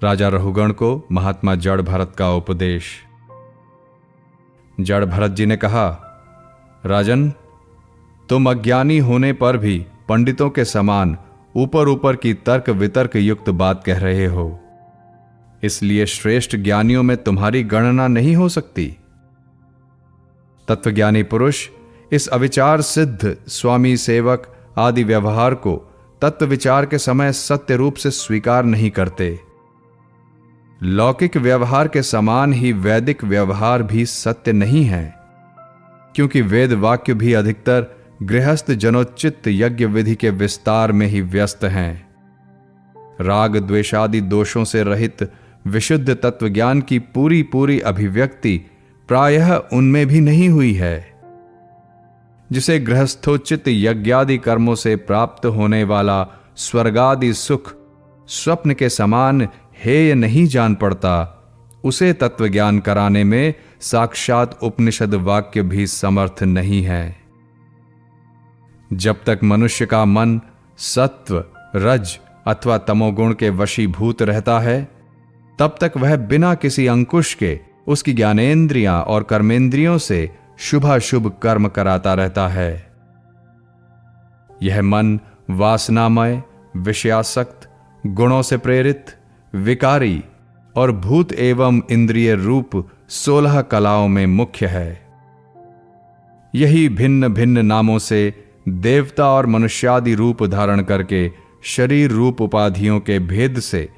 राजा रहुगण को महात्मा जड़ भरत का उपदेश। जड़ भरत जी ने कहा, राजन, तुम अज्ञानी होने पर भी पंडितों के समान ऊपर ऊपर की तर्क वितर्क युक्त बात कह रहे हो, इसलिए श्रेष्ठ ज्ञानियों में तुम्हारी गणना नहीं हो सकती। तत्वज्ञानी पुरुष इस अविचार सिद्ध स्वामी सेवक आदि व्यवहार को तत्व विचार के समय सत्य रूप से स्वीकार नहीं करते। लौकिक व्यवहार के समान ही वैदिक व्यवहार भी सत्य नहीं है, क्योंकि वेद वाक्य भी अधिकतर गृहस्थ जनोचित यज्ञ विधि के विस्तार में ही व्यस्त हैं। राग द्वेषादि दोषों से रहित विशुद्ध तत्वज्ञान की पूरी पूरी अभिव्यक्ति प्रायः उनमें भी नहीं हुई है। जिसे गृहस्थोचित यज्ञादि कर्मों से प्राप्त होने वाला स्वर्गादि सुख स्वप्न के समान हेय नहीं जान पड़ता, उसे तत्वज्ञान कराने में साक्षात उपनिषद वाक्य भी समर्थ नहीं है। जब तक मनुष्य का मन सत्व, रज अथवा तमोगुण के वशीभूत रहता है, तब तक वह बिना किसी अंकुश के उसकी ज्ञानेंद्रियां और कर्मेंद्रियों से शुभाशुभ कर्म कराता रहता है। यह मन वासनामय, विषयासक्त, गुणों से प्रेरित, विकारी और भूत एवं इंद्रिय रूप 16 कलाओं में मुख्य है। यही भिन्न भिन्न नामों से देवता और मनुष्यादि रूप धारण करके शरीर रूप उपाधियों के भेद से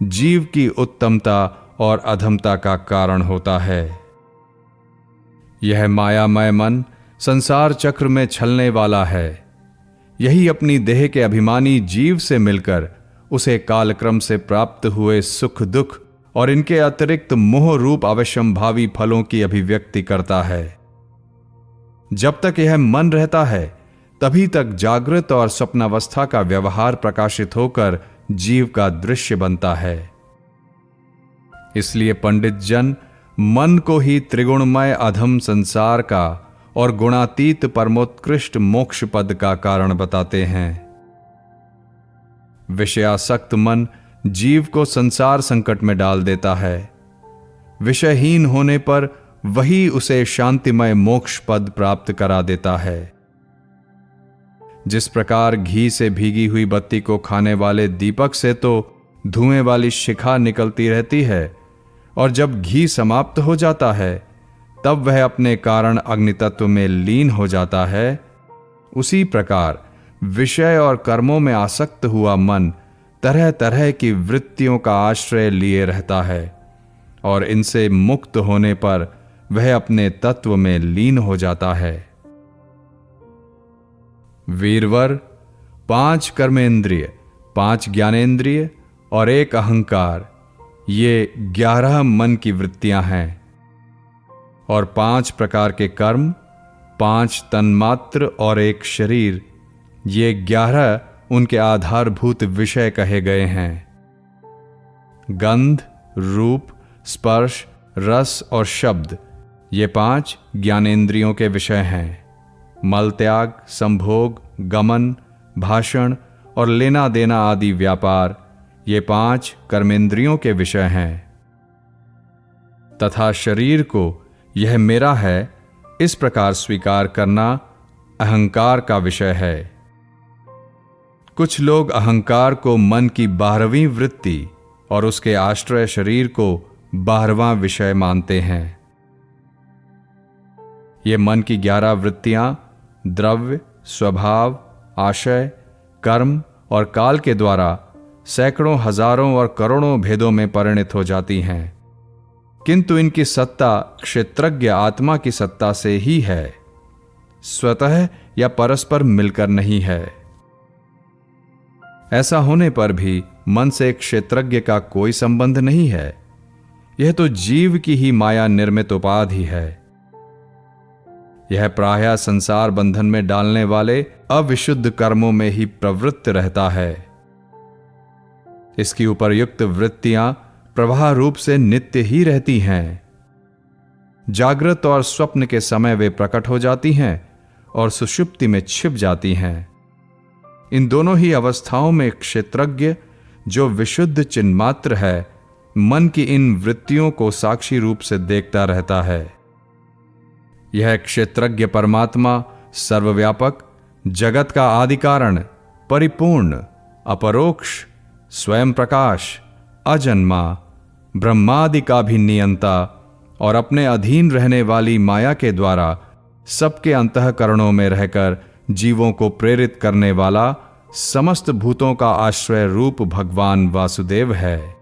जीव की उत्तमता और अधमता का कारण होता है। यह मायामय मन संसार चक्र में छलने वाला है। यही अपनी देह के अभिमानी जीव से मिलकर उसे कालक्रम से प्राप्त हुए सुख दुख और इनके अतिरिक्त मोह रूप अवश्यंभावी फलों की अभिव्यक्ति करता है। जब तक यह मन रहता है, तभी तक जागृत और स्वप्नावस्था का व्यवहार प्रकाशित होकर जीव का दृश्य बनता है। इसलिए पंडित जन मन को ही त्रिगुणमय अधम संसार का और गुणातीत परमोत्कृष्ट मोक्ष पद का कारण बताते हैं। विषयासक्त मन जीव को संसार संकट में डाल देता है। विषयहीन होने पर वही उसे शांतिमय मोक्ष पद प्राप्त करा देता है। जिस प्रकार घी से भीगी हुई बत्ती को खाने वाले दीपक से तो धुएं वाली शिखा निकलती रहती है, और जब घी समाप्त हो जाता है तब वह अपने कारण अग्नि तत्व में लीन हो जाता है, उसी प्रकार विषय और कर्मों में आसक्त हुआ मन तरह तरह की वृत्तियों का आश्रय लिए रहता है, और इनसे मुक्त होने पर वह अपने तत्व में लीन हो जाता है। वीरवर 5 कर्मेंद्रिय, 5 ज्ञानेंद्रिय और 1 अहंकार, ये 11 मन की वृत्तियां हैं। और 5 प्रकार के कर्म, 5 तन्मात्र और 1 शरीर, ये 11 उनके आधारभूत विषय कहे गए हैं। गंध, रूप, स्पर्श, रस और शब्द, ये 5 ज्ञानेंद्रियों के विषय हैं। मल त्याग, संभोग, गमन, भाषण और लेना देना आदि व्यापार, ये 5 कर्मेंद्रियों के विषय हैं। तथा शरीर को यह मेरा है इस प्रकार स्वीकार करना अहंकार का विषय है। कुछ लोग अहंकार को मन की 12वीं वृत्ति और उसके आश्रय शरीर को 12वां विषय मानते हैं। ये मन की 11 वृत्तियां द्रव्य, स्वभाव, आशय, कर्म और काल के द्वारा सैकड़ों, हजारों और करोड़ों भेदों में परिणित हो जाती हैं, किंतु इनकी सत्ता क्षेत्रज्ञ आत्मा की सत्ता से ही है, स्वतः या परस्पर मिलकर नहीं है। ऐसा होने पर भी मन से क्षेत्रज्ञ का कोई संबंध नहीं है। यह तो जीव की ही माया निर्मित उपाधि है। यह प्रायः संसार बंधन में डालने वाले अविशुद्ध कर्मों में ही प्रवृत्त रहता है। इसकी उपर्युक्त वृत्तियां प्रवाह रूप से नित्य ही रहती हैं। जागृत और स्वप्न के समय वे प्रकट हो जाती हैं और सुषुप्ति में छिप जाती हैं। इन दोनों ही अवस्थाओं में क्षेत्रज्ञ, जो विशुद्ध चिन्मात्र है, मन की इन वृत्तियों को साक्षी रूप से देखता रहता है। यह क्षेत्रज्ञ परमात्मा सर्वव्यापक, जगत का आदि कारण, परिपूर्ण, अपरोक्ष, स्वयं प्रकाश, अजन्मा, ब्रह्मादि का भी नियंता और अपने अधीन रहने वाली माया के द्वारा सबके अंतःकरणों में रहकर जीवों को प्रेरित करने वाला समस्त भूतों का आश्रय रूप भगवान वासुदेव है।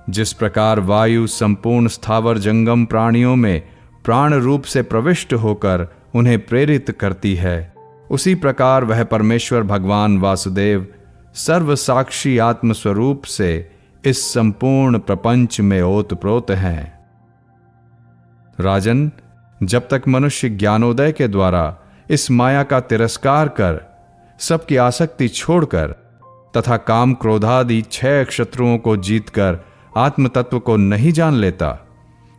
जिस प्रकार वायु संपूर्ण स्थावर जंगम प्राणियों में प्राण रूप से प्रविष्ट होकर उन्हें प्रेरित करती है, उसी प्रकार वह परमेश्वर भगवान वासुदेव सर्व साक्षी आत्म स्वरूप से इस संपूर्ण प्रपंच में ओतप्रोत हैं। राजन, जब तक मनुष्य ज्ञानोदय के द्वारा इस माया का तिरस्कार कर, सबकी आसक्ति छोड़कर तथा काम क्रोधादि 6 शत्रुओं को जीतकर आत्म तत्व को नहीं जान लेता,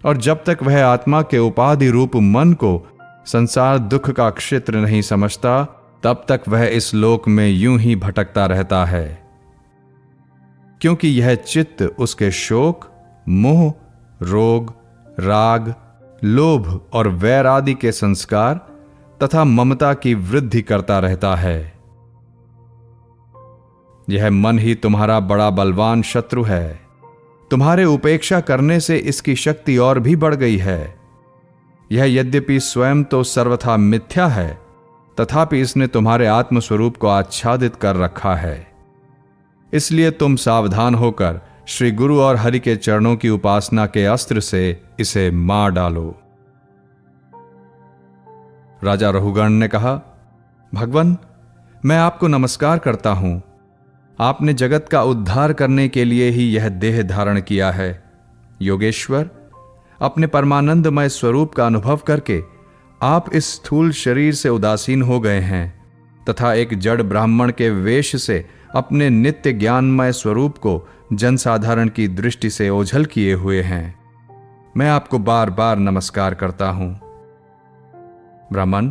और जब तक वह आत्मा के उपाधि रूप मन को संसार दुख का क्षेत्र नहीं समझता, तब तक वह इस लोक में यूं ही भटकता रहता है। क्योंकि यह चित्त उसके शोक, मोह, रोग, राग, लोभ और वैर आदि के संस्कार तथा ममता की वृद्धि करता रहता है। यह मन ही तुम्हारा बड़ा बलवान शत्रु है। तुम्हारे उपेक्षा करने से इसकी शक्ति और भी बढ़ गई है। यह यद्यपि स्वयं तो सर्वथा मिथ्या है, तथापि इसने तुम्हारे आत्मस्वरूप को आच्छादित कर रखा है। इसलिए तुम सावधान होकर श्री गुरु और हरि के चरणों की उपासना के अस्त्र से इसे मार डालो। राजा रहुगण ने कहा, भगवन, मैं आपको नमस्कार करता हूं। आपने जगत का उद्धार करने के लिए ही यह देह धारण किया है। योगेश्वर, अपने परमानंदमय स्वरूप का अनुभव करके आप इस स्थूल शरीर से उदासीन हो गए हैं तथा एक जड़ ब्राह्मण के वेश से अपने नित्य ज्ञानमय स्वरूप को जनसाधारण की दृष्टि से ओझल किए हुए हैं। मैं आपको बार बार नमस्कार करता हूं। ब्राह्मण,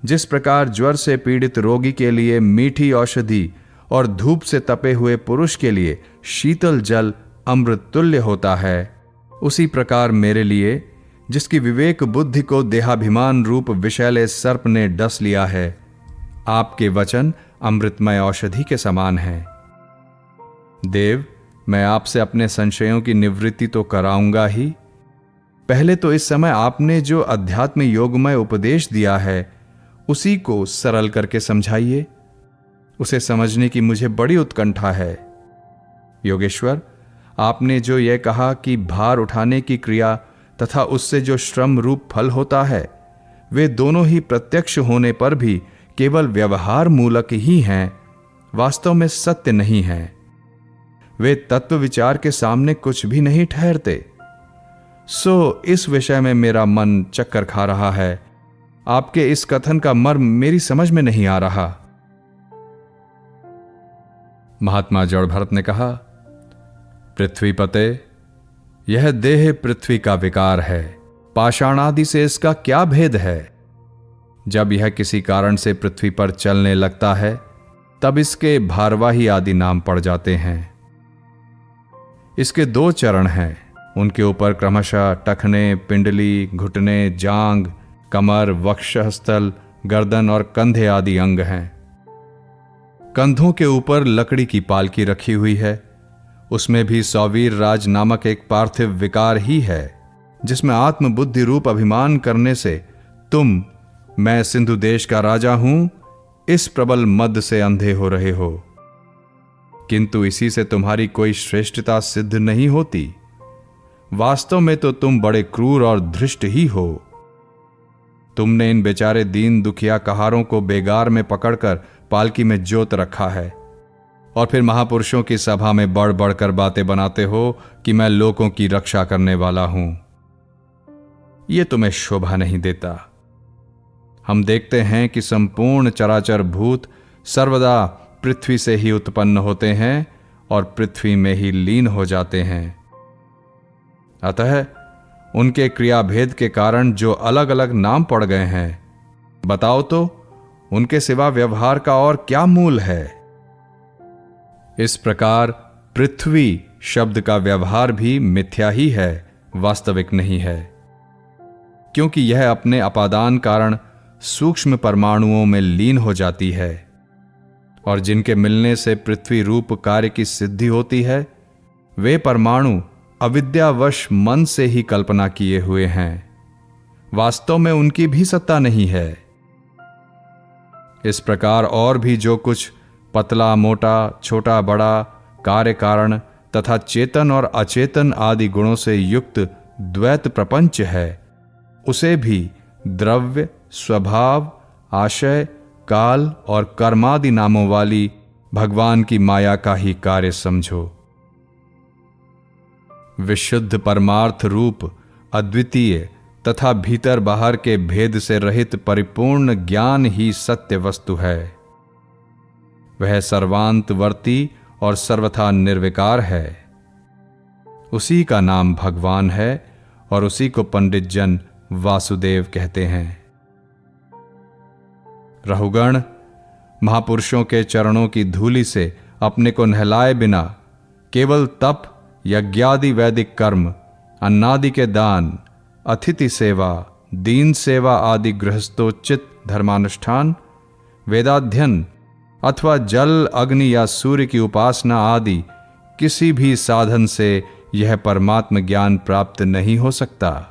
जिस प्रकार ज्वर से पीड़ित रोगी के लिए मीठी औषधि और धूप से तपे हुए पुरुष के लिए शीतल जल अमृत तुल्य होता है, उसी प्रकार मेरे लिए, जिसकी विवेक बुद्धि को देहाभिमान रूप विषैले सर्प ने डस लिया है, आपके वचन अमृतमय औषधि के समान हैं। देव, मैं आपसे अपने संशयों की निवृत्ति तो कराऊंगा ही। पहले तो इस समय आपने जो अध्यात्म योगमय उपदेश दिया है, उसी को सरल करके समझाइए। उसे समझने की मुझे बड़ी उत्कंठा है। योगेश्वर, आपने जो यह कहा कि भार उठाने की क्रिया तथा उससे जो श्रम रूप फल होता है, वे दोनों ही प्रत्यक्ष होने पर भी केवल व्यवहार मूलक ही हैं, वास्तव में सत्य नहीं हैं। वे तत्व विचार के सामने कुछ भी नहीं ठहरते। सो इस विषय में मेरा मन चक्कर खा रहा है। आपके इस कथन का मर्म मेरी समझ में नहीं आ रहा। महात्मा जड़भरत ने कहा, पृथ्वीपते, यह देह पृथ्वी का विकार है। पाषाण आदि से इसका क्या भेद है? जब यह किसी कारण से पृथ्वी पर चलने लगता है, तब इसके भारवाही आदि नाम पड़ जाते हैं। इसके 2 चरण हैं। उनके ऊपर क्रमशः टखने, पिंडली, घुटने, जांग, कमर, वक्षस्थल, गर्दन और कंधे आदि अंग हैं। कंधों के ऊपर लकड़ी की पालकी रखी हुई है। उसमें भी सौवीर राज नामक एक पार्थिव विकार ही है, जिसमें आत्मबुद्धि रूप अभिमान करने से तुम, मैं सिंधु देश का राजा हूं, इस प्रबल मद से अंधे हो रहे हो। किंतु इसी से तुम्हारी कोई श्रेष्ठता सिद्ध नहीं होती। वास्तव में तो तुम बड़े क्रूर और धृष्ट ही हो। तुमने इन बेचारे दीन दुखिया कहारों को बेगार में पकड़कर पालकी में जोत रखा है, और फिर महापुरुषों की सभा में बढ़ बढ़कर बातें बनाते हो कि मैं लोगों की रक्षा करने वाला हूं। यह तुम्हें शोभा नहीं देता। हम देखते हैं कि संपूर्ण चराचर भूत सर्वदा पृथ्वी से ही उत्पन्न होते हैं और पृथ्वी में ही लीन हो जाते हैं। अतः उनके क्रियाभेद के कारण जो अलग अलग नाम पड़ गए हैं, बताओ तो उनके सिवा व्यवहार का और क्या मूल है? इस प्रकार पृथ्वी शब्द का व्यवहार भी मिथ्या ही है, वास्तविक नहीं है, क्योंकि यह अपने अपादान कारण सूक्ष्म परमाणुओं में लीन हो जाती है, और जिनके मिलने से पृथ्वी रूप कार्य की सिद्धि होती है, वे परमाणु अविद्यावश मन से ही कल्पना किए हुए हैं। वास्तव में उनकी भी सत्ता नहीं है। इस प्रकार और भी जो कुछ पतला मोटा, छोटा बड़ा, कार्य कारण तथा चेतन और अचेतन आदि गुणों से युक्त द्वैत प्रपंच है, उसे भी द्रव्य, स्वभाव, आशय, काल और कर्मादि नामों वाली भगवान की माया का ही कार्य समझो। विशुद्ध परमार्थ रूप अद्वितीय तथा भीतर बाहर के भेद से रहित परिपूर्ण ज्ञान ही सत्य वस्तु है। वह सर्वांतवर्ती और सर्वथा निर्विकार है। उसी का नाम भगवान है और उसी को पंडित जन वासुदेव कहते हैं। रहुगण, महापुरुषों के चरणों की धूलि से अपने को नहलाए बिना केवल तप, यज्ञादि वैदिक कर्म, अन्नादि के दान, अतिथि सेवा, दीन सेवा आदि गृहस्थोचित धर्मानुष्ठान, वेदाध्ययन अथवा जल, अग्नि या सूर्य की उपासना आदि किसी भी साधन से यह परमात्म ज्ञान प्राप्त नहीं हो सकता।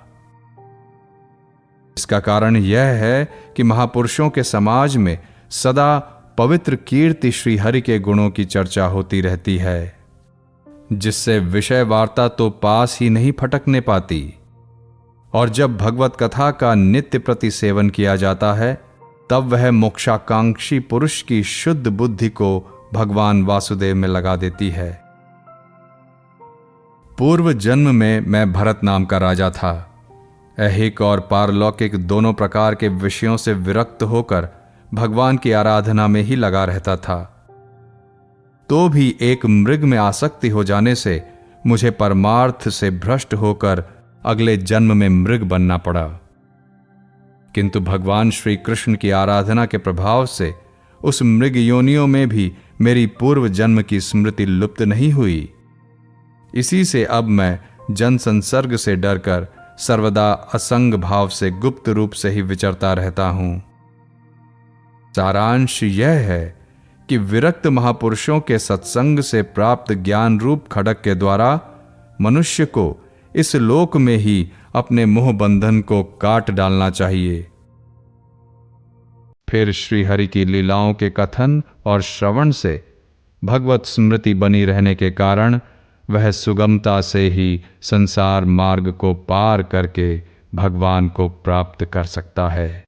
इसका कारण यह है कि महापुरुषों के समाज में सदा पवित्र कीर्ति श्री हरि के गुणों की चर्चा होती रहती है, जिससे विषय वार्ता तो पास ही नहीं फटकने पाती। और जब भगवत कथा का नित्य प्रति सेवन किया जाता है, तब वह मोक्षाकांक्षी पुरुष की शुद्ध बुद्धि को भगवान वासुदेव में लगा देती है। पूर्व जन्म में मैं भरत नाम का राजा था। ऐहिक और पारलौकिक दोनों प्रकार के विषयों से विरक्त होकर भगवान की आराधना में ही लगा रहता था। तो भी एक मृग में आसक्ति हो जाने से मुझे परमार्थ से भ्रष्ट होकर अगले जन्म में मृग बनना पड़ा। किंतु भगवान श्री कृष्ण की आराधना के प्रभाव से उस मृग योनियों में भी मेरी पूर्व जन्म की स्मृति लुप्त नहीं हुई। इसी से अब मैं जन संसर्ग से डरकर सर्वदा असंग भाव से गुप्त रूप से ही विचरता रहता हूं। सारांश यह है कि विरक्त महापुरुषों के सत्संग से प्राप्त ज्ञान रूप खड्ग के द्वारा मनुष्य को इस लोक में ही अपने मोह बंधन को काट डालना चाहिए। फिर श्री हरि की लीलाओं के कथन और श्रवण से भगवत स्मृति बनी रहने के कारण वह सुगमता से ही संसार मार्ग को पार करके भगवान को प्राप्त कर सकता है।